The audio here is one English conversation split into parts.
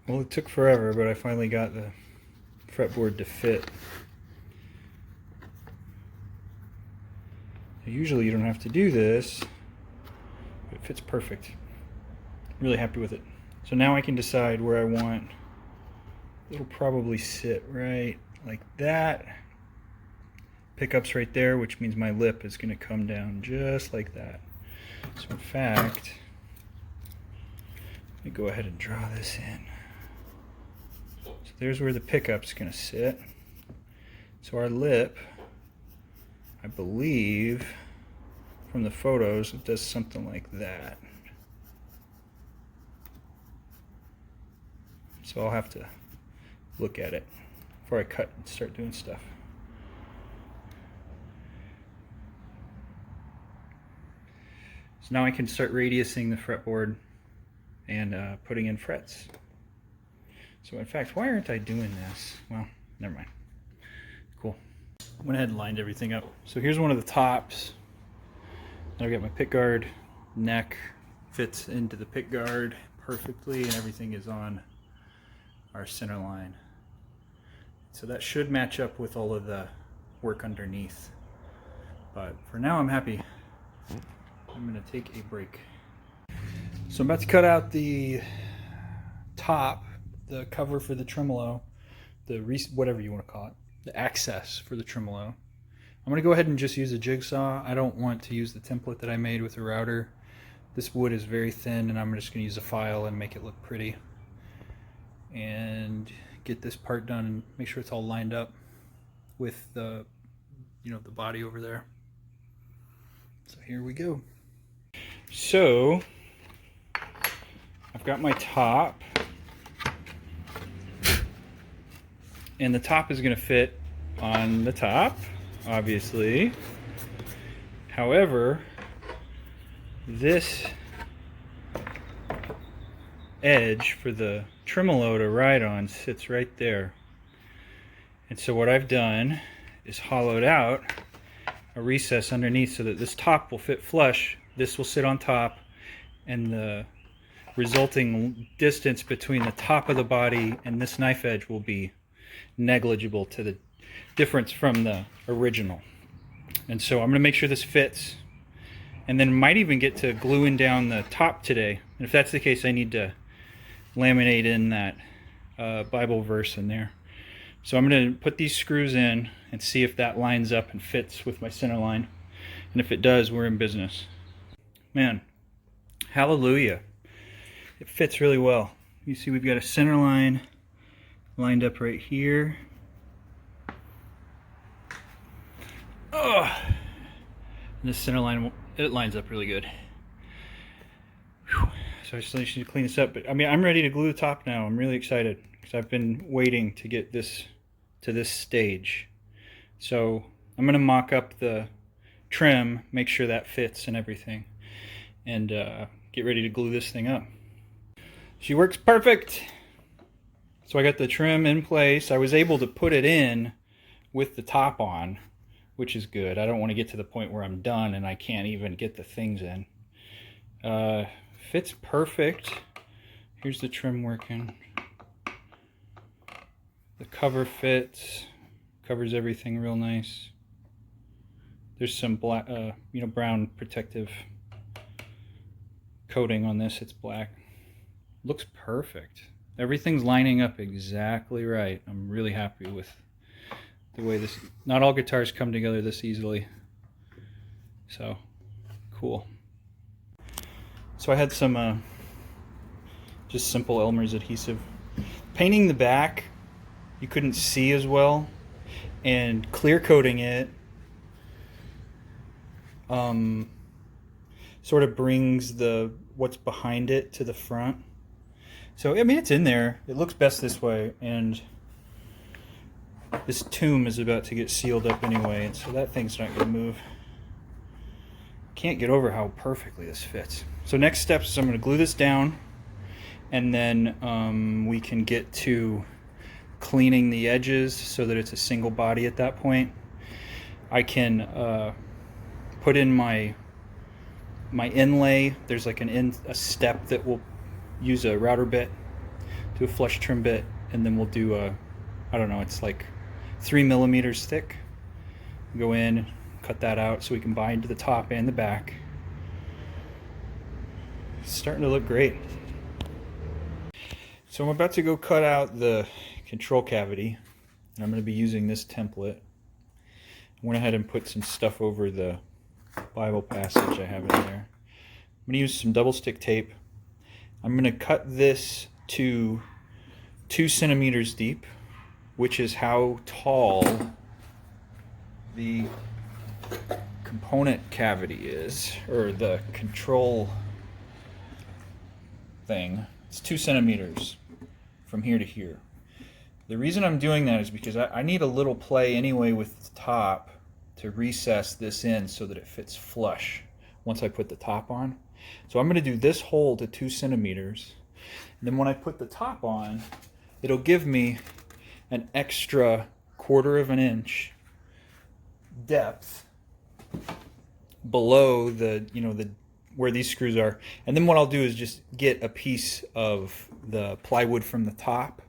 Well, it took forever, but I finally got the fretboard to fit. Usually you don't have to do this, but it fits perfect. Really happy with it. So now I can decide where I want. It'll probably sit right like that. Pickups right there, which means my lip is going to come down just like that. So in fact, let me go ahead and draw this in. So there's where the pickup's going to sit. So our lip, I believe, from the photos, it does something like that. So I'll have to look at it before I cut and start doing stuff. So now I can start radiusing the fretboard and putting in frets. So in fact, why aren't I doing this? Well, never mind. Cool. Went ahead and lined everything up. So here's one of the tops. I've got my pick guard, neck fits into the pick guard perfectly, and everything is on our center line. So that should match up with all of the work underneath. But for now, I'm happy. I'm going to take a break. So I'm about to cut out the top, the cover for the tremolo, whatever you want to call it, the access for the tremolo. I'm going to go ahead and just use a jigsaw. I don't want to use the template that I made with the router. This wood is very thin, and I'm just going to use a file and make it look pretty. And get this part done and make sure it's all lined up with the, the body over there. So here we go. So I've got my top, and the top is going to fit on the top, obviously. However, this edge for the tremolo to ride on sits right there. And so what I've done is hollowed out a recess underneath so that this top will fit flush. This will sit on top, and the resulting distance between the top of the body and this knife edge will be negligible to the difference from the original. And so I'm going to make sure this fits, and then might even get to gluing down the top today. And if that's the case, I need to laminate in that Bible verse in there. So I'm going to put these screws in and see if that lines up and fits with my center line. And if it does, we're in business. Man, hallelujah. It fits really well. You see we've got a center line lined up right here. Oh, and this center line, it lines up really good. Whew. So I just need to clean this up. But I mean, I'm ready to glue the top now. I'm really excited because I've been waiting to get this to this stage. So I'm going to mock up the trim, make sure that fits and everything, and get ready to glue this thing up. She works perfect. So I got the trim in place. I was able to put it in with the top on, which is good. I don't want to get to the point where I'm done and I can't even get the things in. Fits perfect. Here's the trim working. The cover fits. Covers everything real nice. There's some black, brown protective coating on this. It's black. Looks perfect. Everything's lining up exactly right. I'm really happy with the way this. Not all guitars come together this easily. So, cool. So I had some just simple Elmer's adhesive. Painting the back, you couldn't see as well, and clear coating it sort of brings what's behind it to the front. So I mean, it's in there. It looks best this way, and this tomb is about to get sealed up anyway, and so that thing's not going to move. Can't get over how perfectly this fits. So next steps is I'm going to glue this down, and then we can get to cleaning the edges so that it's a single body at that point. I can put in my inlay. There's like a step that will use a router bit do a flush trim bit, and then we'll do a, I don't know, it's like 3 millimeters thick. Go in, cut that out so we can bind to the top and the back. It's starting to look great. So I'm about to go cut out the control cavity, and I'm going to be using this template. I went ahead and put some stuff over the Bible passage I have in there. I'm going to use some double stick tape. I'm going to cut this to 2 centimeters deep, which is how tall the component cavity is, or the control thing. It's 2 centimeters from here to here. The reason I'm doing that is because I need a little play anyway with the top to recess this in so that it fits flush once I put the top on. So I'm going to do this hole to 2 centimeters. And then when I put the top on, it'll give me an extra 1/4 of an inch depth below the, where these screws are. And then what I'll do is just get a piece of the plywood from the top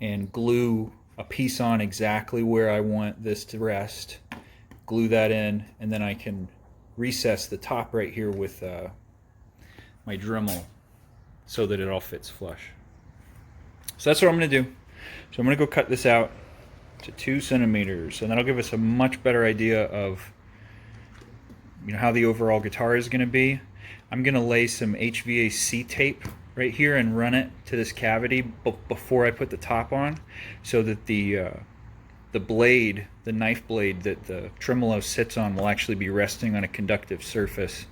and glue a piece on exactly where I want this to rest, glue that in, and then I can recess the top right here with my Dremel so that it all fits flush. So that's what I'm going to do. So I'm going to go cut this out to 2 centimeters, and that'll give us a much better idea of how the overall guitar is going to be. I'm going to lay some HVAC tape right here and run it to this cavity before I put the top on, so that the blade, the knife blade that the tremolo sits on, will actually be resting on a conductive surface.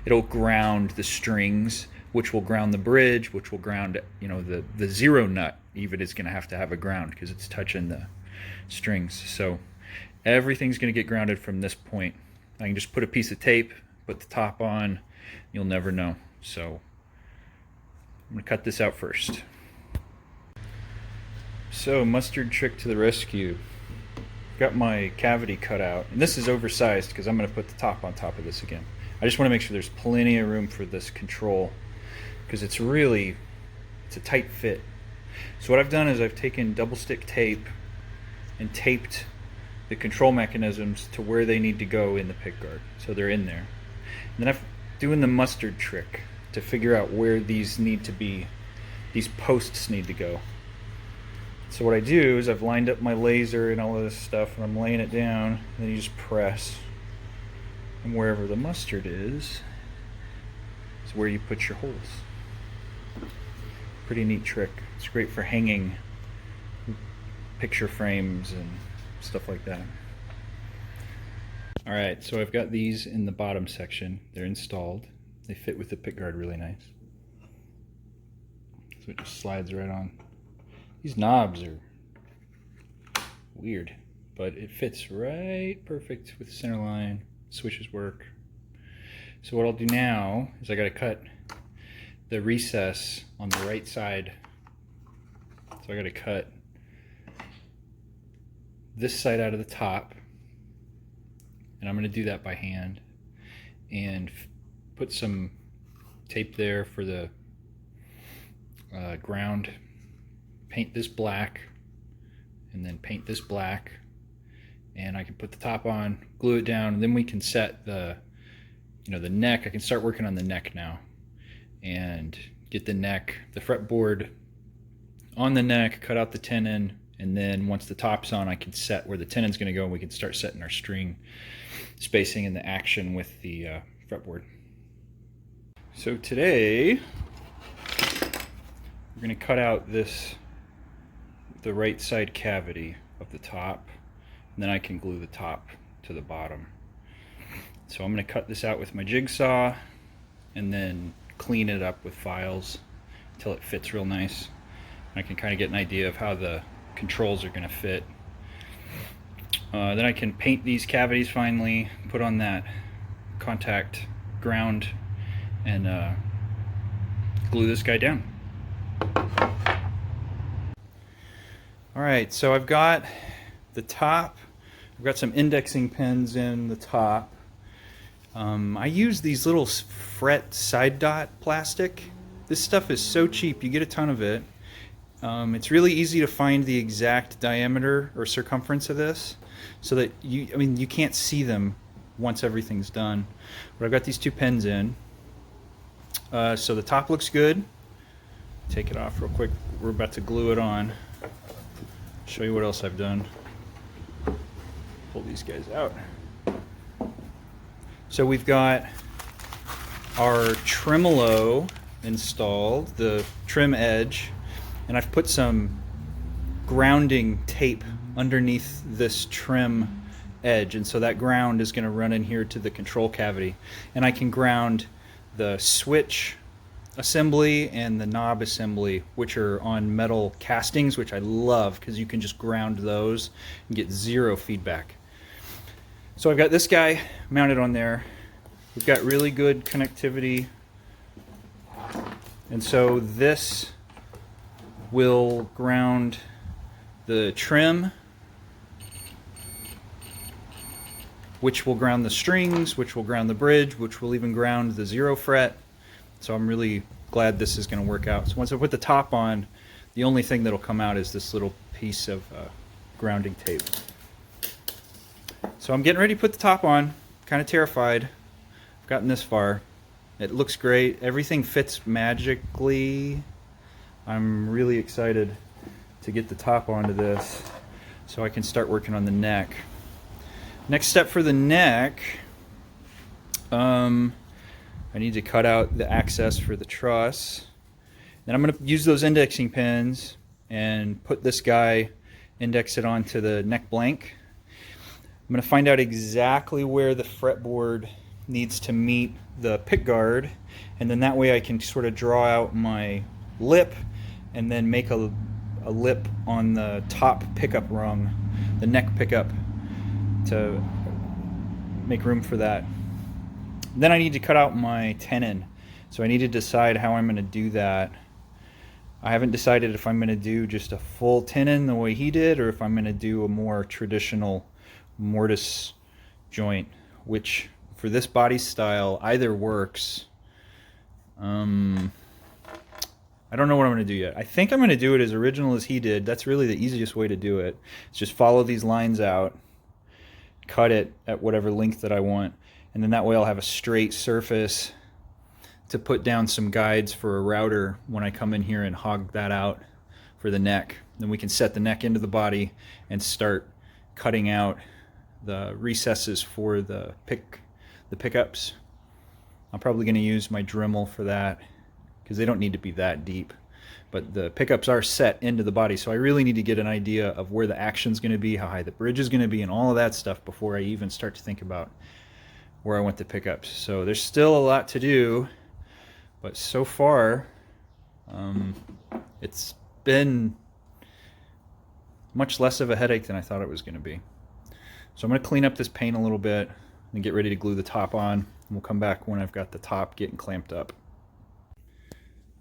It'll ground the strings, which will ground the bridge, which will ground, the zero nut even is going to have a ground because it's touching the strings. So everything's going to get grounded from this point. I can just put a piece of tape, put the top on, you'll never know. So I'm going to cut this out first. So, mustard trick to the rescue. Got my cavity cut out, and this is oversized because I'm going to put the top on top of this again. I just want to make sure there's plenty of room for this control because it's a tight fit. So what I've done is I've taken double stick tape and taped the control mechanisms to where they need to go in the pickguard, so they're in there. And then I'm doing the mustard trick to figure out where these posts need to go. So what I do is I've lined up my laser and all of this stuff, and I'm laying it down, and then you just press, and wherever the mustard is where you put your holes. Pretty neat trick. It's great for hanging picture frames and stuff like that. Alright, so I've got these in the bottom section. They're installed. They fit with the pickguard really nice. So it just slides right on. These knobs are weird, but it fits right perfect with the center line. Switches work. So what I'll do now is I got to cut the recess on the right side. So I got to cut this side out of the top, and I'm going to do that by hand and put some tape there for the ground. Paint this black, and then paint this black, and I can put the top on, glue it down, and then we can set the the neck. I can start working on the neck now and get the neck, the fretboard on the neck, cut out the tenon, and then once the top's on, I can set where the tenon's going to go, and we can start setting our string spacing and the action with the fretboard. So today we're going to cut out the right side cavity of the top, and then I can glue the top to the bottom. So I'm going to cut this out with my jigsaw and then clean it up with files until it fits real nice. I can kind of get an idea of how the controls are going to fit. Then I can paint these cavities finally, put on that contact ground, and glue this guy down. Alright, so I've got the top. I've got some indexing pins in the top. I use these little fret side dot plastic. This stuff is so cheap, you get a ton of it. It's really easy to find the exact diameter or circumference of this, so that you can't see them once everything's done. But I've got these 2 pins in. So the top looks good. Take it off real quick. We're about to glue it on. Show you what else I've done. Pull these guys out. So we've got our tremolo installed, the trim edge, and I've put some grounding tape underneath this trim edge, and so that ground is going to run in here to the control cavity, and I can ground the switch assembly and the knob assembly, which are on metal castings, which I love because you can just ground those and get 0 feedback. So I've got this guy mounted on there. We've got really good connectivity, and so this will ground the trim, which will ground the strings, which will ground the bridge, which will even ground the 0 fret. So I'm really glad this is going to work out. So once I put the top on, the only thing that'll come out is this little piece of grounding tape. So I'm getting ready to put the top on. Kind of terrified. I've gotten this far. It looks great. Everything fits magically. I'm really excited to get the top onto this so I can start working on the neck. Next step for the neck, I need to cut out the access for the truss. Then I'm going to use those indexing pins and put this guy, index it onto the neck blank. I'm going to find out exactly where the fretboard needs to meet the pick guard, and then that way I can sort of draw out my lip and then make a lip on the top pickup rung, the neck pickup, to make room for that. Then I need to cut out my tenon, so I need to decide how I'm going to do that. I haven't decided if I'm going to do just a full tenon the way he did, or if I'm going to do a more traditional mortise joint, which for this body style either works. I don't know what I'm going to do yet. I think I'm going to do it as original as he did. That's really the easiest way to do it. It's just follow these lines out, cut it at whatever length that I want, and then that way I'll have a straight surface to put down some guides for a router when I come in here and hog that out for the neck. Then we can set the neck into the body and start cutting out the recesses for the pickups. I'm probably going to use my Dremel for that because they don't need to be that deep. But the pickups are set into the body, so I really need to get an idea of where the action's going to be, how high the bridge is going to be, and all of that stuff before I even start to think about where I want the pickups. So there's still a lot to do, but so far it's been much less of a headache than I thought it was going to be. So I'm going to clean up this paint a little bit and get ready to glue the top on. And we'll come back when I've got the top getting clamped up.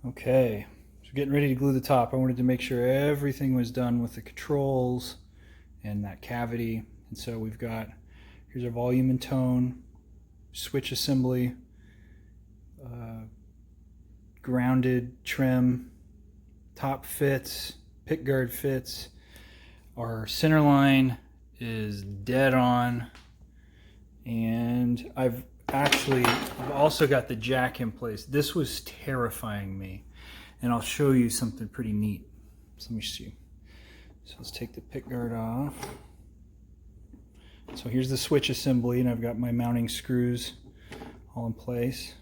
Okay, so getting ready to glue the top. I wanted to make sure everything was done with the controls and that cavity. And so we've got, here's our volume and tone, switch assembly, grounded trim, top fits, pick guard fits. Our center line is dead on, and I've also got the jack in place. This was terrifying me, and I'll show you something pretty neat. So let me see. So let's take the pick guard off. So here's the switch assembly, and I've got my mounting screws all in place.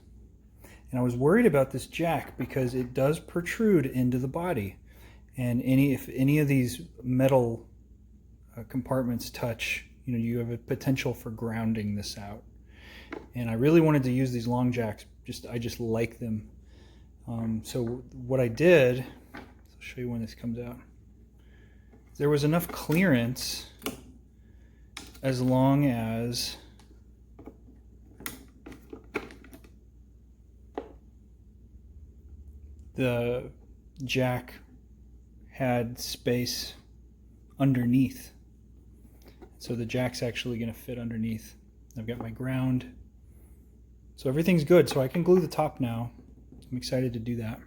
And I was worried about this jack because it does protrude into the body, and if any of these metal compartments touch, you have a potential for grounding this out. And I really wanted to use these long jacks. I just like them. So what I did, I'll show you when this comes out. There was enough clearance as long as the jack had space underneath. So the jack's actually going to fit underneath. I've got my ground. So everything's good. So I can glue the top now. I'm excited to do that.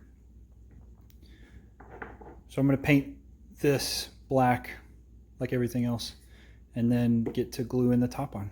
So So I'm going to paint this black like everything else and then get to gluing the top on.